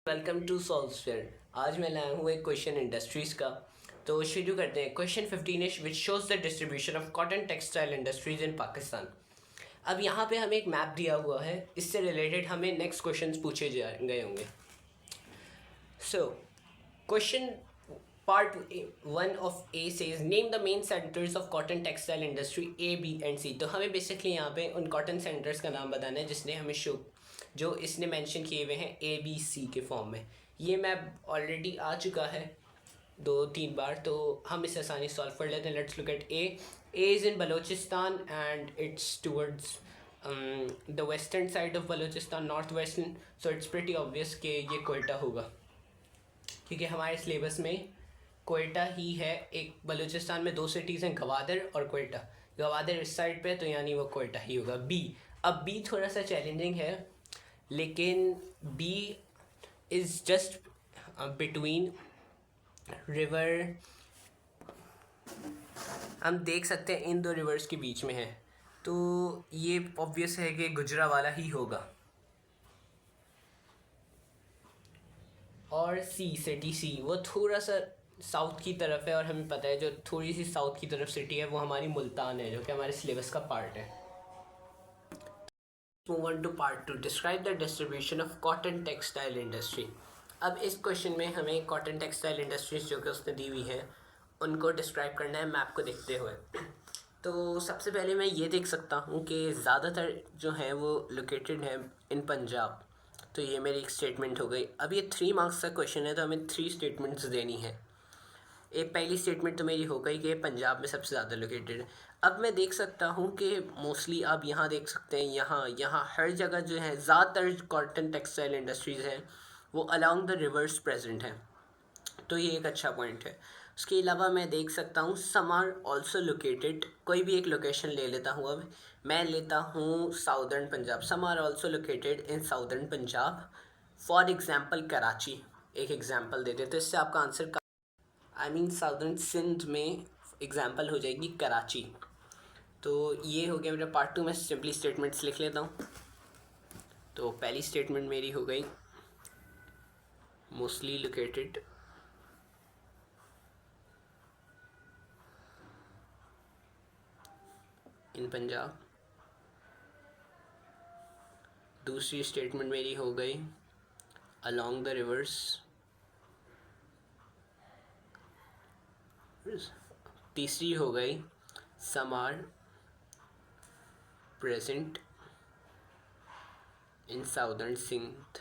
Welcome to सॉल्वस्फेयर। आज मैं लाया हूँ एक क्वेश्चन इंडस्ट्रीज़ का। तो शुरू करते हैं। क्वेश्चन 15 इश विच shows the distribution of cotton textile industries इन पाकिस्तान। अब यहाँ पे हमें एक मैप दिया हुआ है, इससे रिलेटेड हमें नेक्स्ट क्वेश्चंस पूछे गए होंगे। So question part 1 of A says name the main centres of cotton textile industry A B and C. तो हमें बेसिकली यहाँ पे उन कॉटन सेंटर्स का नाम बताना है जिसने हमें शो जो इसने मेंशन किए हुए हैं ए बी सी के फॉर्म में। ये मैप ऑलरेडी आ चुका है 2-3 बार, तो हम इसे आसानी सॉल्व कर लेते हैं। Let's look at A is in Balochistan and it's towards the western side of Balochistan, north western. So it's pretty obvious कि ये कोयटा होगा, क्योंकि हमारे सिलेबस में कोयटा ही है। एक बलूचिस्तान में 2 सिटीज़ हैं, गवादर और कोयटा। गवादर इस साइड पे, तो यानी वो कोयटा ही होगा। बी, अब बी थोड़ा सा चैलेंजिंग है, लेकिन B is just between river. हम देख सकते हैं इन 2 रिवर्स के बीच में है, तो ये ऑब्वियस है कि गुजरावाला ही होगा। और सी, सिटी सी, वो थोड़ा सा साउथ की तरफ है, और हमें पता है जो थोड़ी सी साउथ की तरफ सिटी है वो हमारी मुल्तान है, जो कि हमारे सिलेबस का पार्ट है। Move on to part 2, describe the distribution of cotton textile industry. अब इस क्वेश्चन में हमें कॉटन टेक्सटाइल इंडस्ट्रीज जो कि उसने दी हुई है उनको डिस्क्राइब करना है मैप को देखते हुए। तो सबसे पहले मैं ये देख सकता हूँ कि ज़्यादातर जो है वो लोकेटेड है इन पंजाब। तो ये मेरी एक स्टेटमेंट हो गई। अब ये 3 मार्क्स का क्वेश्चन है, तो हमें 3 स्टेटमेंट्स देनी है। एक पहली स्टेटमेंट तो मेरी हो गई कि पंजाब में सबसे ज़्यादा लोकेटेड है। अब मैं देख सकता हूँ कि मोस्टली आप यहाँ देख सकते हैं, यहाँ यहाँ हर जगह जो है ज़्यादातर कॉटन टेक्सटाइल इंडस्ट्रीज़ हैं वो अलॉन्ग द रिवर्स प्रेजेंट हैं, तो ये एक अच्छा पॉइंट है। उसके अलावा मैं देख सकता हूँ सम आर ऑल्सो लोकेटेड। कोई भी एक लोकेशन ले लेता हूँ। अब मैं लेता हूँ southern Punjab. Some are also located in southern Punjab, for example Karachi. एक एग्जाम्पल देते तो इससे आपका answer I mean southern Sindh में एग्जाम्पल हो जाएगी कराची। तो ये हो गया मेरा पार्ट 2 में सिंपली स्टेटमेंट्स लिख लेता हूँ। तो पहली स्टेटमेंट मेरी हो गई मोस्टली लोकेटेड इन पंजाब। दूसरी स्टेटमेंट मेरी हो गई अलॉन्ग द रिवर्स। तीसरी हो गई some are present in southern Sindh.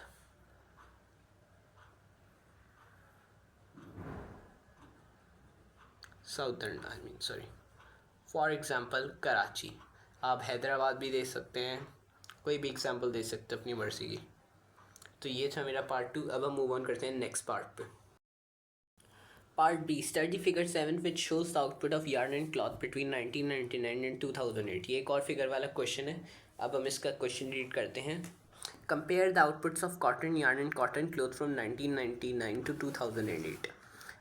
Southern I mean sorry, for example Karachi. आप हैदराबाद भी दे सकते हैं, कोई भी एग्ज़ाम्पल दे सकते हैं अपनी मर्ज़ी की। तो ये था मेरा पार्ट 2। अब हम मूव ऑन करते हैं नेक्स्ट पार्ट पे। Part B, study figure 7 which shows the output of yarn and cloth between 1999 and 2008। ये एक और फिगर वाला क्वेश्चन है। अब हम इसका क्वेश्चन रीड करते हैं। Compare the outputs of cotton yarn and cotton cloth from 1999 to 2008।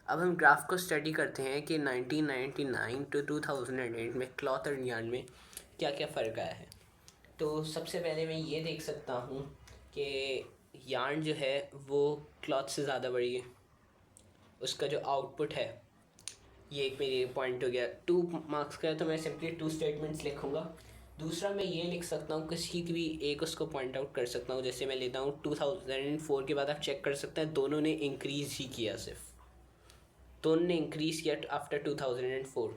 अब हम ग्राफ को स्टडी करते हैं कि 1999 टू 2008 में क्लॉथ और यार्न में क्या क्या फ़र्क आया है। तो सबसे पहले मैं ये देख सकता हूँ कि यार्न जो है वो क्लॉथ से ज़्यादा बड़ी है। उसका जो आउटपुट है, ये एक मेरी पॉइंट हो गया। 2 मार्क्स का है, तो मैं सिंपली 2 स्टेटमेंट्स लिखूँगा। दूसरा मैं ये लिख सकता हूँ, किसी की भी एक उसको पॉइंट आउट कर सकता हूँ। जैसे मैं लेता हूँ 2004 के बाद आप चेक कर सकते हैं दोनों ने इंक्रीज़ ही किया, सिर्फ दोनों ने इंक्रीज़ किया after 2004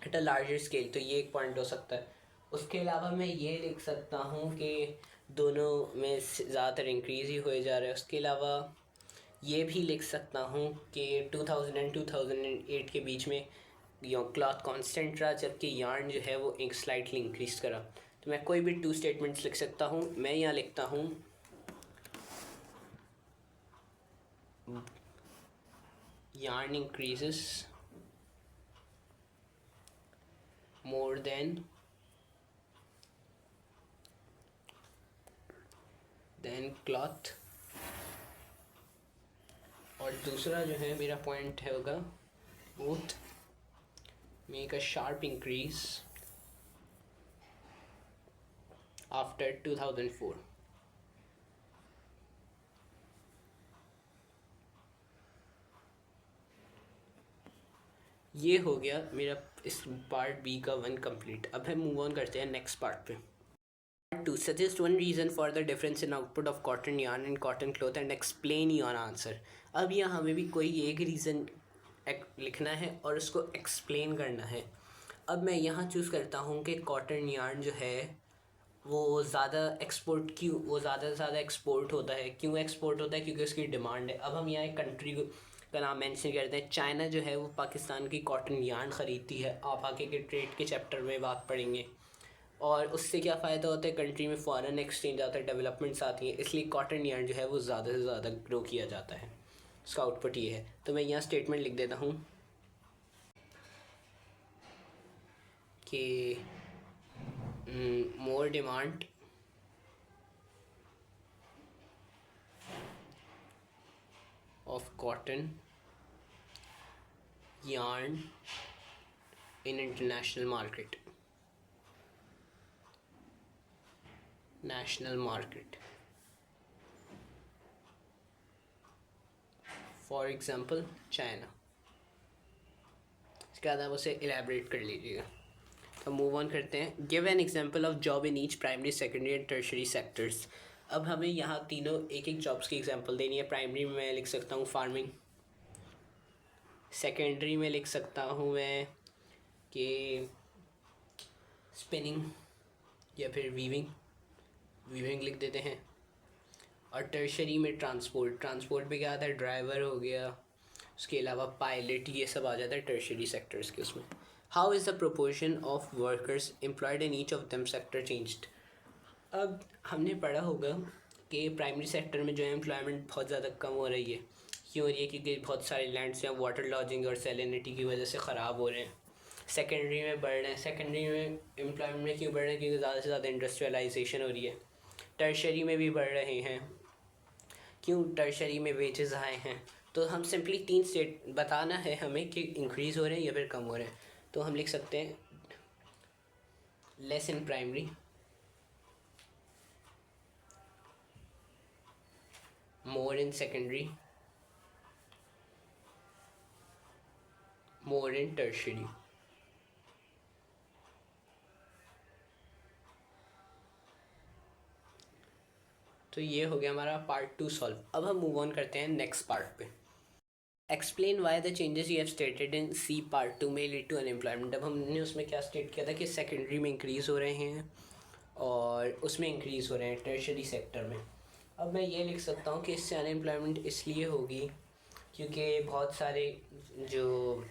at a larger scale. तो ये एक पॉइंट हो सकता है। उसके अलावा मैं ये लिख सकता हूँ कि दोनों में ज़्यादातर इंक्रीज़ ही हो जा रहा है। उसके अलावा ये भी लिख सकता हूँ कि 2000 एंड 2008 के बीच में क्लॉथ कांस्टेंट रहा, जबकि यार्न जो है वो एक स्लाइटली इंक्रीज करा। तो मैं कोई भी 2 स्टेटमेंट्स लिख सकता हूँ। मैं यहाँ लिखता हूँ yarn increases more than cloth। और दूसरा जो है मेरा पॉइंट है होगा both make a sharp increase after 2004। ये हो गया मेरा इस पार्ट बी का 1 कंप्लीट। अब हम मूव ऑन करते हैं नेक्स्ट पार्ट पे। Part 2 suggest one reason for the difference in output of cotton yarn and cotton cloth and explain your answer। अब यहाँ हमें भी कोई एक रीज़न लिखना है और उसको एक्सप्लेन करना है। अब मैं यहाँ चूज़ करता हूँ कि कॉटन यार्न जो है वो ज़्यादा एक्सपोर्ट क्यों, वो ज़्यादा से ज़्यादा एक्सपोर्ट होता है। क्यों एक्सपोर्ट होता है? क्योंकि उसकी डिमांड है। अब हम यहाँ एक कंट्री का नाम मेंशन करते हैं, चाइना जो है वो पाकिस्तान की कॉटन यार्न ख़रीदती है। आप आगे के ट्रेड के चैप्टर में बात पढ़ेंगे। और उससे क्या फ़ायदा होता है? कंट्री में फ़ॉरेन एक्सचेंज आता है, डेवलपमेंट्स आती हैं, इसलिए कॉटन यार्न जो है वो ज़्यादा से ज़्यादा ग्रो किया जाता है। उसका आउटपुट ये है। तो मैं यहाँ स्टेटमेंट लिख देता हूँ कि more demand of cotton yarn in international market, national market, for example China. इसके बाद आप उसे एलेबरेट कर लीजिएगा। तो मूव ऑन करते हैं। Give an example of job in each primary, secondary and tertiary sectors. अब हमें यहाँ तीनों एक एक जॉब्स की एग्जांपल देनी है। प्राइमरी में मैं लिख सकता हूँ फार्मिंग, सेकेंडरी में लिख सकता हूँ मैं कि स्पिनिंग या फिर वीविंग लिख देते हैं। और टर्शरी में ट्रांसपोर्ट पे क्या आता है? ड्राइवर हो गया, उसके अलावा पायलट, ये सब आ जाता है टर्शरी सेक्टर्स के उसमें। How is the proportion of workers employed in each of them sector changed. अब हमने पढ़ा होगा कि प्राइमरी सेक्टर में जो है एम्प्लॉयमेंट बहुत ज़्यादा कम हो रही है। क्यों हो रही है? क्योंकि बहुत सारे लैंड्स हैं वाटर लॉजिंग और सैलिनिटी की वजह से ख़राब हो रहे हैं। सेकेंडरी में बढ़ रहे हैं। सेकेंडरी में एम्प्लॉयमेंट में क्यों बढ़ रहे हैं? क्योंकि ज़्यादा से ज़्यादा इंडस्ट्रियलाइजेशन हो रही है। टर्शरी में भी बढ़ रहे हैं। क्यों? टर्शरी में वेजेस आए हैं। तो हम सिंपली 3 स्टेट बताना है हमें कि इंक्रीज़ हो रहे हैं या फिर कम हो रहे हैं। तो हम लिख सकते हैं less in primary, more in secondary, more in tertiary. तो ये हो गया हमारा पार्ट 2 सॉल्व। अब हम मूव ऑन करते हैं नेक्स्ट पार्ट पे। Explain why the changes you have stated in C part 2 में लीड टू अनएम्प्लॉयमेंट। अब हमने उसमें क्या स्टेट किया था कि सेकेंडरी में इंक्रीज़ हो रहे हैं और उसमें इंक्रीज़ हो रहे हैं टर्शरी सेक्टर में। अब मैं ये लिख सकता हूँ कि इससे अनएम्प्लॉयमेंट इसलिए होगी क्योंकि बहुत सारे जो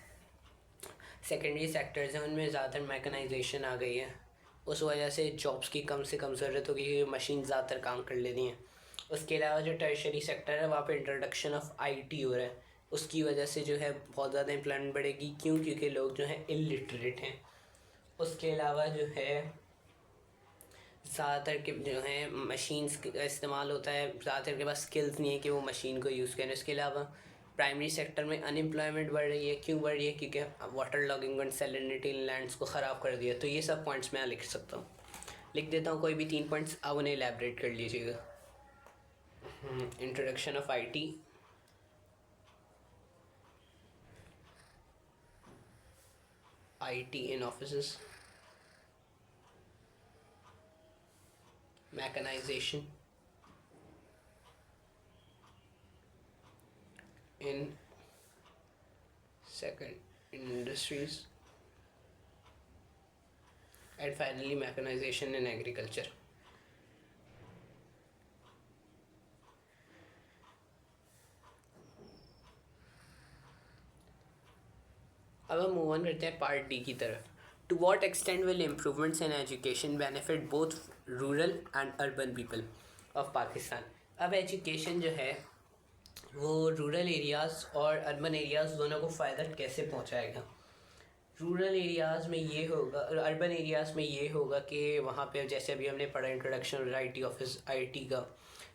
सेकेंडरी सेक्टर्स हैं उनमें ज़्यादातर मैकेनाइजेशन आ गई है। उस वजह से जॉब्स की कम से कम ज़रूरत होगी क्योंकि मशीन ज़्यादातर काम कर लेती हैं। उसके अलावा जो टर्शरी सेक्टर है वहाँ पे इंट्रोडक्शन ऑफ आईटी हो रहा है, उसकी वजह से जो है बहुत ज़्यादा एम्प्लॉयमेंट बढ़ेगी। क्यों? क्योंकि लोग जो हैं इलिटरेट हैं। उसके अलावा जो है ज़्यादातर के जो है मशीन्स का इस्तेमाल होता है, ज़्यादातर के पास स्किल्स नहीं है कि वो मशीन को यूज़ करें। उसके अलावा प्राइमरी सेक्टर में अनएम्प्लॉयमेंट बढ़ रही है। क्यों बढ़ रही है? क्योंकि वाटर लॉगिंग और सैलिनिटी लैंड्स को ख़राब कर दिया। तो ये सब पॉइंट्स मैं लिख सकता हूँ, लिख देता हूँ कोई भी 3 पॉइंट्स, आप उन्हें एलैबोरेट कर लीजिएगा। Introduction of IT in offices, mechanization in second industries, and finally mechanization in agriculture। अब हम मूव ऑन करते हैं पार्ट डी की तरफ। To what extent will improvements in education benefit both rural and urban people of Pakistan. अब education जो है वो रूरल एरियाज़ और अर्बन एरियाज़ दोनों को फ़ायदा कैसे पहुंचाएगा? रूरल एरियाज़ में ये होगा, अर्बन एरियाज़ में ये होगा कि वहाँ पे जैसे अभी हमने पढ़ा इंट्रोडक्शन आईटी ऑफिस आईटी का,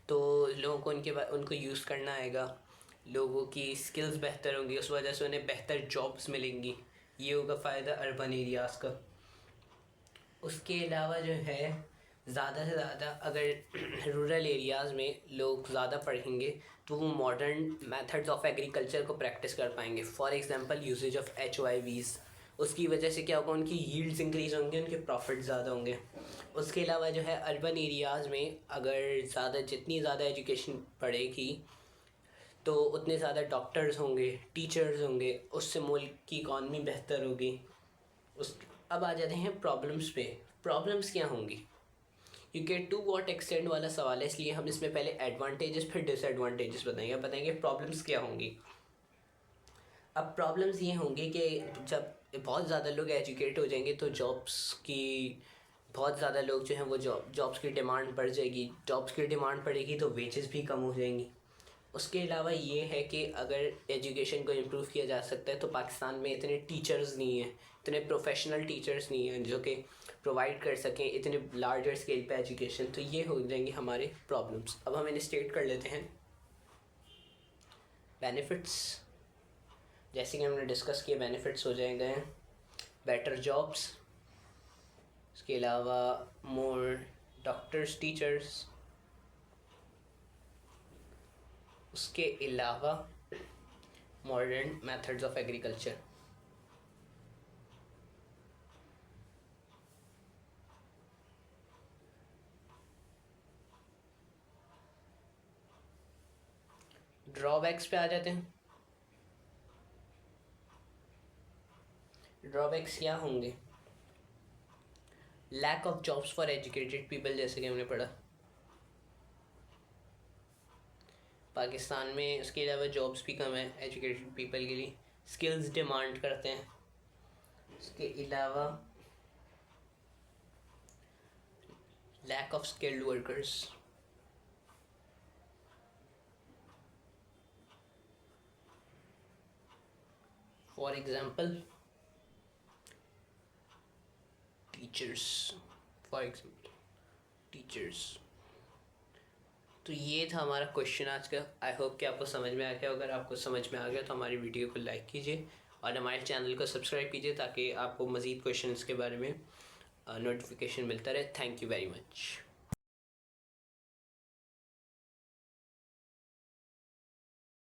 तो लोगों को उनको यूज़ करना आएगा, लोगों की स्किल्स बेहतर होंगी, उस वजह से उन्हें बेहतर जॉब्स मिलेंगी। ये होगा फ़ायदा अर्बन एरियाज़ का। उसके अलावा जो है ज़्यादा से ज़्यादा अगर रूरल एरियाज़ में लोग ज़्यादा पढ़ेंगे तो वो मॉडर्न मेथड्स ऑफ एग्रीकल्चर को प्रैक्टिस कर पाएंगे। For example uses of HYVs, उसकी वजह से क्या होगा, उनकी यील्ड्स इंक्रीज़ होंगे, उनके प्रॉफिट ज़्यादा होंगे। उसके अलावा जो है अर्बन एरियाज़ में अगर जितनी ज़्यादा एजुकेशन बढ़ेगी तो उतने ज़्यादा डॉक्टर्स होंगे, टीचर्स होंगे, उससे मुल्क की इकॉनमी बेहतर होगी। अब आ जाते हैं प्रॉब्लम्स पे। प्रॉब्लम्स क्या होंगी, क्योंकि टू वॉट एक्सटेंड वाला सवाल है, इसलिए हम इसमें पहले एडवांटेजेस फिर डिसएडवांटेजेस बताएंगे प्रॉब्लम्स क्या होंगी। अब प्रॉब्लम्स ये होंगी कि जब बहुत ज़्यादा लोग एजुकेट हो जाएंगे तो बहुत ज़्यादा लोग जो हैं वो जॉब्स की डिमांड बढ़ जाएगी। जॉब्स की डिमांड बढ़ेगी तो वेजेस भी कम हो जाएंगी। उसके अलावा ये है कि अगर एजुकेशन को इम्प्रूव किया जा सकता है तो पाकिस्तान में इतने टीचर्स नहीं हैं, इतने प्रोफेशनल टीचर्स नहीं हैं जो कि प्रोवाइड कर सकें इतने लार्जर स्केल पे एजुकेशन। तो ये हो जाएंगे हमारे प्रॉब्लम्स। अब हम इन्हें स्टेट कर लेते हैं। बेनिफिट्स, जैसे कि हमने डिस्कस किया, बेनिफिट्स हो जाएंगे बेटर जॉब्स, इसके अलावा मोर डॉक्टर्स, टीचर्स, उसके अलावा modern methods of agriculture. Drawbacks पे आ जाते हैं। ड्रॉबैक्स क्या होंगे, lack of jobs for educated people, जैसे कि हमने पढ़ा पाकिस्तान में। उसके अलावा जॉब्स भी कम है एजुकेटेड पीपल के लिए, स्किल्स डिमांड करते हैं। उसके अलावा lack of skilled workers. For example teachers, तो ये था हमारा क्वेश्चन आज का। आई होप कि आपको समझ में आ गया। अगर आपको समझ में आ गया तो हमारी वीडियो को लाइक कीजिए और हमारे चैनल को सब्सक्राइब कीजिए ताकि आपको मज़ीद क्वेश्चंस के बारे में नोटिफिकेशन मिलता रहे। Thank you very much.